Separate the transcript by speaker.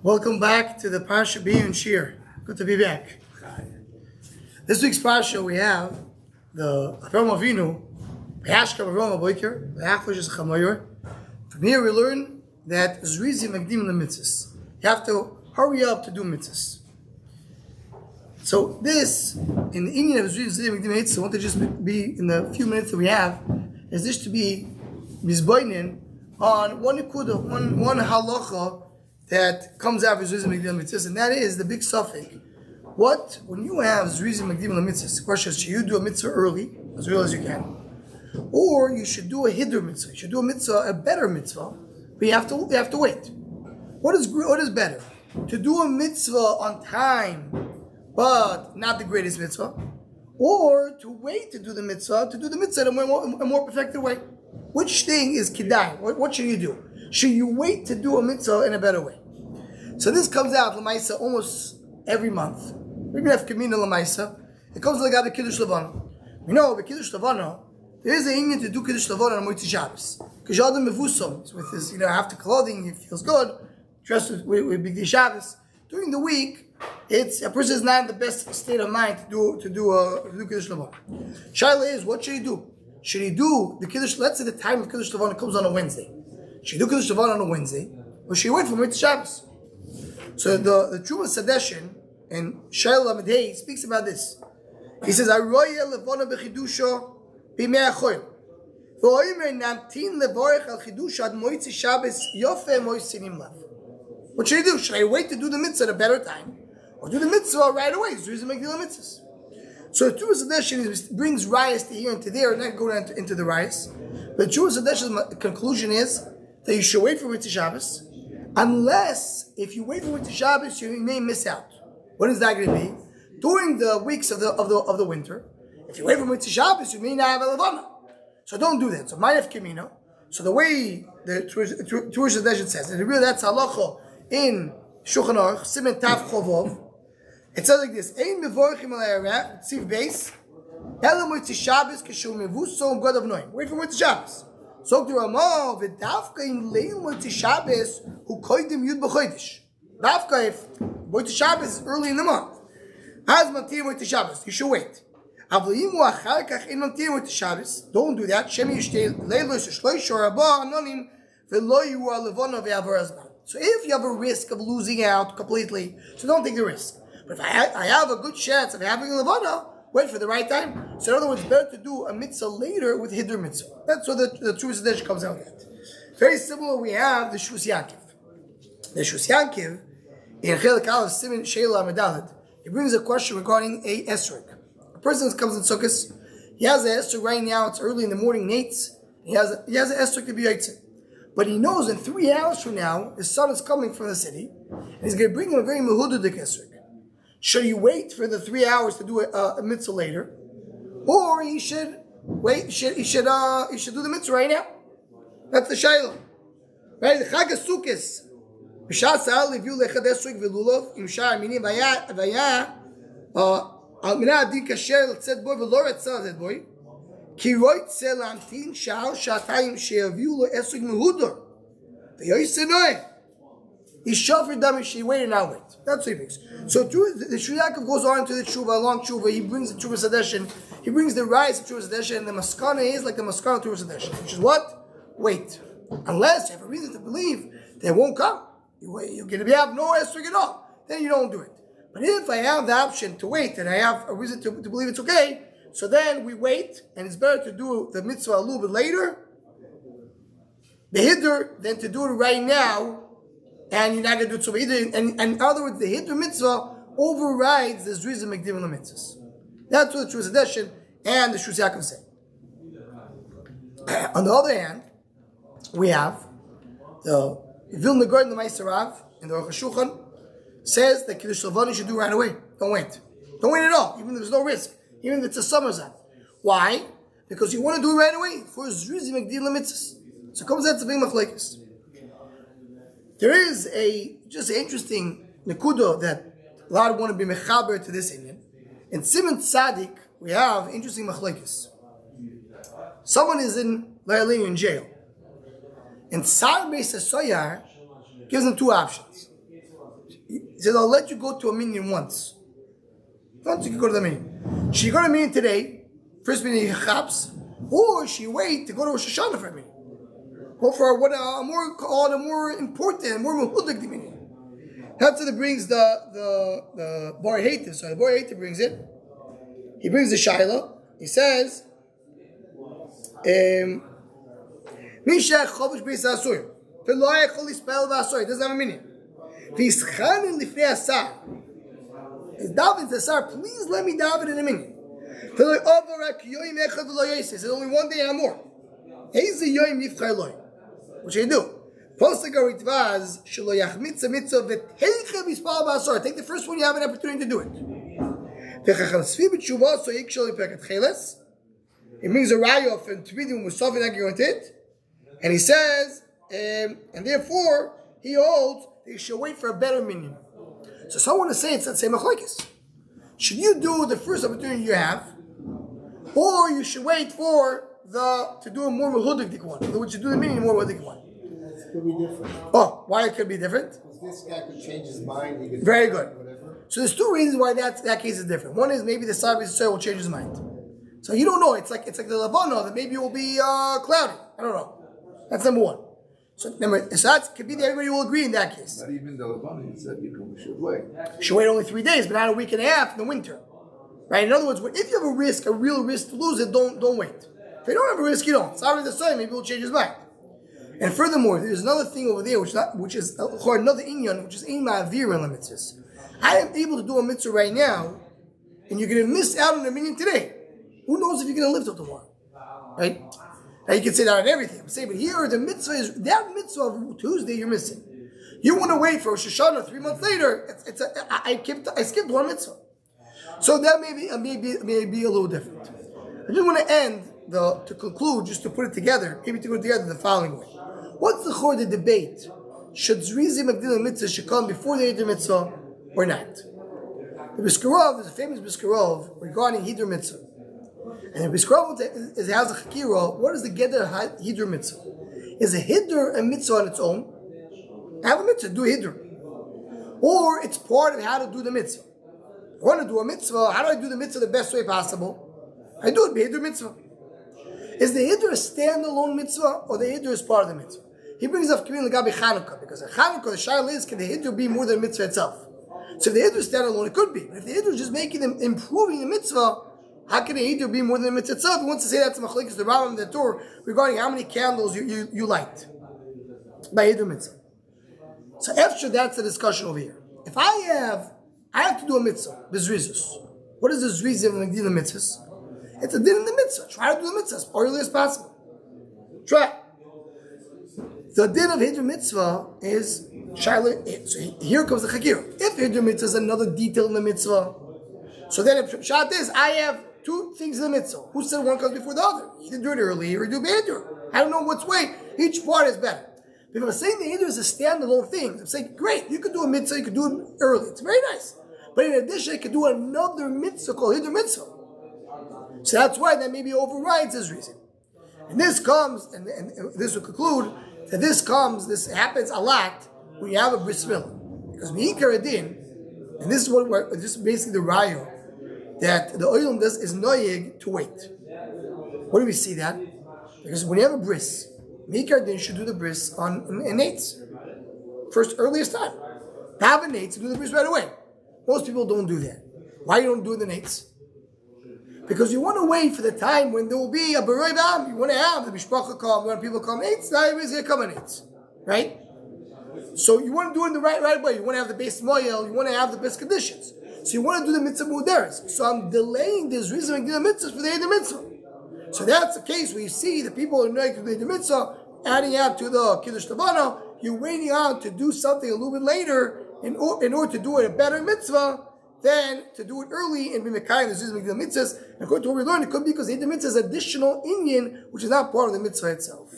Speaker 1: Welcome back to the Parsha Biyun Shir. Good to be back. This week's Parsha we have the Avraham Avinu, Vayashkav Avraham Aboiker, Vayachlosh is Chamoyer. From here we learn that Zerizus Magdim Mitzvahs. You have to hurry up to do mitzvahs. So this, in the Indian of Zerizus Magdim Mitzvahs, I want to just be in the few minutes that we have, is this to be mizboinin on one nekuda, one halacha that comes out of Zerizus Magdim Mitzvahs, and that is the big suffix. When you have Zerizus Magdim Mitzvahs, the question is, should you do a mitzvah early as you can, or you should do a Hiddur mitzvah? You should do a mitzvah, a better mitzvah, but you have to wait. What is better? To do a mitzvah on time, but not the greatest mitzvah, or to wait to do the mitzvah in a more perfected way? Which thing is kiddush? What should you do? Should you wait to do a mitzvah in a better way? So this comes out l'maisa almost every month. We're going to have Kamina l'maisa. It comes like the Kiddush Levanah. We know the Kiddush Levanah, there is a union to do Kiddush Levanah on Motzei Shabbos. Because Yadam Mevusom, with his, after clothing, he feels good, dressed with Big Day Shabbos. During the week, a person is not in the best state of mind to do Kiddush Levanah. Shaila is, what should he do? Should he do the Kiddush? Let's say the time of Kiddush Levanah comes on a Wednesday. Should he do Kiddush Levanah on a Wednesday, or should he wait for Motzei Shabbos? So the Truma Sadeshin in Shaila Amidei speaks about this. He says, "Aroye Levanah bechidusha b'mei achoyim, v'oimer namtin levorech al chidush ad Motzei Shabbos yofe moisinim lav." What should he do? Should I wait to do the mitzvah at a better time, or do the mitzvah right away? Zerizus Magdim mitzvahs. So the Truma Sadeshin brings rayas to here and to there, and not go into the rayas. But the Truma Sadeshin's conclusion is that you should wait for Motzei Shabbos, unless if you wait for Motzei Shabbos, you may miss out. What is that going to be? During the weeks of the winter, if you wait for Motzei Shabbos, you may not have a Levanah. So don't do that. So Ma'anef Kamino. So the way the Truma Sadeshin says, and really that's halacha in Shulchan Aruch, Simen Tav Chovov. It says like this: Ein mevorchim al ha'areh, tziv beis, ela Motzei Shabbos k'shul mevuso God of Noim. Wait for Motzei Shabbos. So the Ramah v'dafka in leil Motzei Shabbos who koydim yud b'chodesh. Dafka if Motzei Shabbos is early in the month, as mantir Motzei Shabbos, you should wait. Avlimu achar kach in mantir Motzei Shabbos. Don't do that. Shemi yishtei leilos shloish or abah anonim v'lo yuah levana ve'avar azman. So if you have a risk of losing out completely, so don't take the risk. But if I have a good chance of having a Levanah, wait for the right time. So in other words, it's better to do a mitzvah later with Hiddur mitzvah. That's what the Truma Sadeshin comes out with. Very similar, we have the Shus Yankiv. The Shus Yankiv, in Chelik Aleph Siman Sheila Amidalad, he brings a question regarding a Esrog. A person comes in Sukkot, he has an Esrog right now, it's early in the morning, Nates, he has an Esrog to be Yitzeh. But he knows in 3 hours from now, his son is coming from the city, and he's going to bring him a very mehudadik Esrog. Should he wait for the 3 hours to do a mitzvah later, or he should wait? He should do the mitzvah right now. That's the shayla, right? The Chag Sukkos. B'shas sa'al leviu lechad esrog v'lulav im shar minim vaya al mina adin kasher l'tzed boy v'lo retzah l'tzed boy ki roitze l'amtin sha'al sha'atayim she'aviu lo esrog mehudur v'yoyse noeh. He shofar dam, she waited, now wait. That's what he brings. So the Shul Yaakov goes on to the tshuva, a long tshuva. He brings the Truma Sadeshin. He brings the rise of Truma Sadeshin, and the maskana is like the maskana of Truma Sadeshin, which is what? Wait. Unless you have a reason to believe they won't come. You're going to have no esrog at all. Then you don't do it. But if I have the option to wait, and I have a reason to believe it's okay, so then we wait, and it's better to do the mitzvah a little bit later, the Hiddur, than to do it right now, and you're not going to do it so either. And in other words, the Hiddur mitzvah overrides the Zerizus Magdim mitzvahs. That's what the Truma Sadeshin and the Shus Yaakov say. On the other hand, we have the Vilna Gaon, the Meister Rav, in the Aruch HaShulchan, says that Kiddush Levanah you should do right away. Don't wait. Don't wait at all, even if there's no risk. Even if it's a summer's on. Why? Because you want to do it right away for Zerizus Magdim mitzvahs. So it comes out to big machlekes. There is just an interesting nekuda that a lot want to be mechaber to this Indian. In Siman Tzadik, we have interesting machlekes. Someone is in jail. And Sar Beis HaSoyar gives them two options. He says, I'll let you go to a minyan once. Once you can go to the minyan. She go to a minyan today, first minyan chaps, or she wait to go to Rosh Hashanah for a minyan. Go for what a more important, more mehudik minyan. That's what it brings the Vayeira. So the Vayeira brings it. He brings the Shaila. He says, Mishach chovish bris asur. V'lo yechol yispel v'asur. It doesn't have a meaning. V'ischanin lifnei asar. It's David the Asar. Please let me David in a minute. V'lo yavarak yoyim echad v'lo yosef. It's only one day and more. Heize yoyim yifchar loy. What should you do? Take the first one you have an opportunity to do it. It brings a raya from Tvidim Musafin it, and he says, and therefore he holds that you should wait for a better minyan. So someone is saying it's the same machlokes. Should you do the first opportunity you have, or you should wait for to do a more mehudik one, which you do the minyan more mehudik one?
Speaker 2: Could be different.
Speaker 1: Oh, why it could be different?
Speaker 2: Because this guy could change his mind. He could
Speaker 1: Very good. So there's two reasons why that case is different. One is maybe the Sarvis will change his mind. So you don't know. It's like the Levanah that maybe it will be cloudy. I don't know. That's number one. So that could be that everybody will agree in that case.
Speaker 3: Not even the Levanah said you should wait.
Speaker 1: You should wait only 3 days, but not a week and a half in the winter. Right? In other words, if you have a real risk to lose it, don't wait. If you don't have a risk, you don't. Sarvis maybe will change his mind. And furthermore, there's another thing over there, which is another inyan, which is in Vayeira mitzvahs. I am able to do a mitzvah right now, and you're going to miss out on a minyan today. Who knows if you're going to live till tomorrow, right? Now you can say that on everything. I'm saying, but here the mitzvah is that mitzvah of Tuesday you're missing. You want to wait for Rosh Hashanah 3 months later. I skipped one mitzvah, so that may be a little different. I just want to end to conclude, just to put it together, maybe to go together the following way. What's the debate? Should Zrizim Magdila mitzvah should come before the Hiddur mitzvah or not? The Biskarov, there's a famous Biskarov regarding Hiddur mitzvah. And the Biskarov has a chakira. What is the Geder Hiddur mitzvah? Is a Hiddur a mitzvah on its own? I have a mitzvah, do a Hiddur. Or it's part of how to do the mitzvah. I want to do a mitzvah, how do I do the mitzvah the best way possible? I do it by Hiddur mitzvah. Is the Hiddur a standalone mitzvah or the Hiddur is part of the mitzvah? He brings up Kivin Lagabi Chanukah, because in Chanukah the shaila is, can the Hiddur be more than the mitzvah itself? So if the Hiddur is standalone, it could be. But if the Hiddur is just improving the mitzvah, how can the Hiddur be more than the mitzvah itself? He wants to say that's machlokes the Rambam and the Torah regarding how many candles you light by Hiddur mitzvah. So after that's the discussion over here. If I have to do a mitzvah, the Zerizus. What is the Zerizus of the mitzvahs? It's a din in the mitzvah. Try to do the mitzvah as early as possible. Try. The din of Hiddur mitzvah is Shaila. So here comes the chakir. If Hiddur mitzvah is another detail in the mitzvah, so then if Shat is, I have 2 things in the mitzvah. Who said one comes before the other? You can do it early or you do Hiddur. I don't know what's way. Each part is better. If I'm saying the Hiddur is a standalone thing, I'm saying, great, you could do a mitzvah, you could do it early. It's very nice. But in addition, you could do another mitzvah called Hiddur mitzvah. So that's why that maybe overrides his reason. And this comes, and this will conclude, that this happens a lot when you have a bris milah. Because Meikar Adin, and this is basically the raya, that the oilam does is noyeg to wait. Where do we see that? Because when you have a bris, Meikar Adin should do the bris on an eighth. First, earliest time. Have an eighth to do the bris right away. Most people don't do that. Why you don't do the eighths? Because you want to wait for the time when there will be a Beroi Bam. You want to have the Mishpacha come, when people come, eights, now everybody's going to come in eights. Right? So you want to do it in the right way. You want to have the base moyel, you want to have the best conditions. So you want to do the mitzvah muderes. So I'm delaying this reason and the mitzvahs for the Hiddur mitzvah. So that's the case where you see the people who are doing the Hiddur mitzvah, adding out to the Kiddush Levanah, you're waiting on to do something a little bit later in order to do it a better mitzvah, than to do it early and be mekayim the zizim the mitzvahs. And according to what we learned, it could be because the mitzvah is additional inyan, which is not part of the mitzvah itself.